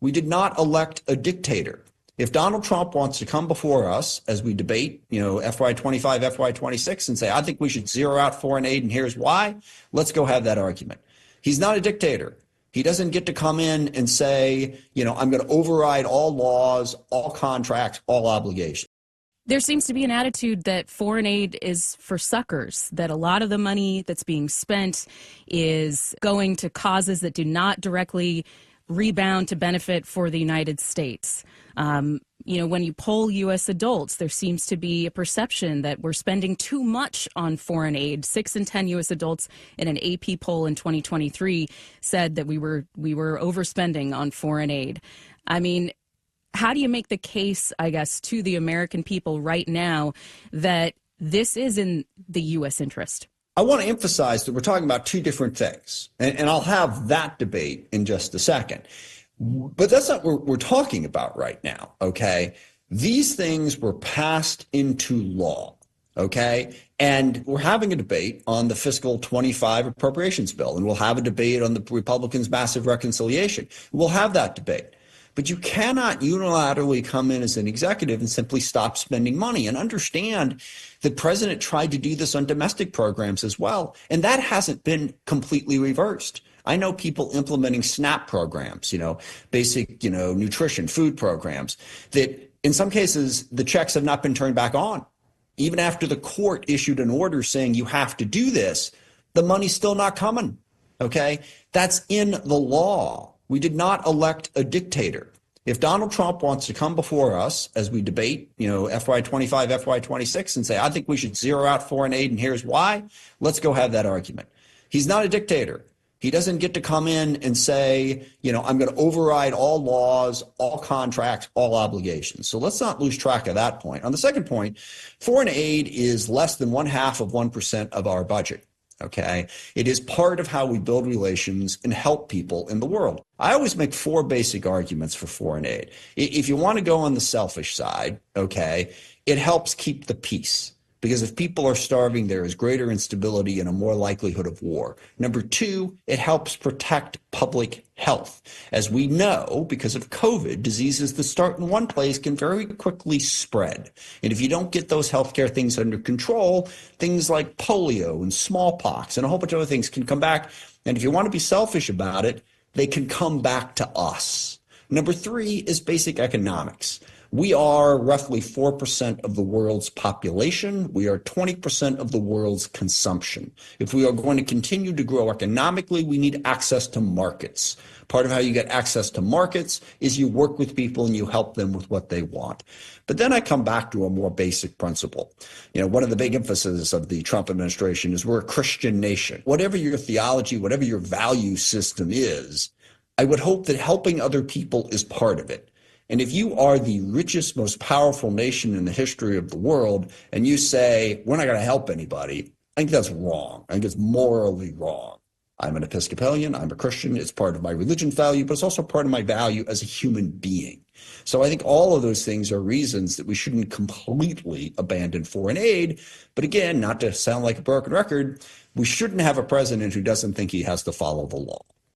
We did not elect a dictator. If Donald Trump wants to come before us as we debate, FY25, FY26 and say, I think we should zero out foreign aid and here's why, let's go have that argument. He's not a dictator. He doesn't get to come in and say, I'm going to override all laws, all contracts, all obligations. There seems to be an attitude that foreign aid is for suckers, that a lot of the money that's being spent is going to causes that do not directly rebound to benefit for the United States. When you poll U.S. adults, there seems to be a perception that we're spending too much on foreign aid. 6 in 10 U.S. adults in an AP poll in 2023 said that we were overspending on foreign aid. I mean, how do you make the case, I guess, to the American people right now that this is in the U.S. interest? I want to emphasize that we're talking about two different things, and I'll have that debate in just a second. But that's not what we're talking about right now, okay? These things were passed into law, okay? And we're having a debate on the fiscal 25 appropriations bill, and we'll have a debate on the Republicans' massive reconciliation. We'll have that debate. But you cannot unilaterally come in as an executive and simply stop spending money. And understand the president tried to do this on domestic programs as well. And that hasn't been completely reversed. I know people implementing SNAP programs, basic, nutrition, food programs, that in some cases the checks have not been turned back on. Even after the court issued an order saying you have to do this, the money's still not coming. Okay? That's in the law. We did not elect a dictator. If Donald Trump wants to come before us as we debate, FY25, FY26 and say, I think we should zero out foreign aid and here's why, let's go have that argument. He's not a dictator. He doesn't get to come in and say, I'm going to override all laws, all contracts, all obligations. So let's not lose track of that point. On the second point, foreign aid is less than 0.5% of our budget. Okay. It is part of how we build relations and help people in the world. I always make 4 basic arguments for foreign aid. If you want to go on the selfish side, okay, it helps keep the peace. Because if people are starving, there is greater instability and a more likelihood of war. Number 2, it helps protect public health. As we know, because of COVID, diseases that start in one place can very quickly spread. And if you don't get those healthcare things under control, things like polio and smallpox and a whole bunch of other things can come back. And if you want to be selfish about it, they can come back to us. Number 3 is basic economics. We are roughly 4% of the world's population. We are 20% of the world's consumption. If we are going to continue to grow economically, we need access to markets. Part of how you get access to markets is you work with people and you help them with what they want. But then I come back to a more basic principle. One of the big emphases of the Trump administration is we're a Christian nation. Whatever your theology, whatever your value system is, I would hope that helping other people is part of it. And if you are the richest, most powerful nation in the history of the world, and you say, we're not going to help anybody, I think that's wrong. I think it's morally wrong. I'm an Episcopalian. I'm a Christian. It's part of my religion value, but it's also part of my value as a human being. So I think all of those things are reasons that we shouldn't completely abandon foreign aid. But again, not to sound like a broken record, we shouldn't have a president who doesn't think he has to follow the law.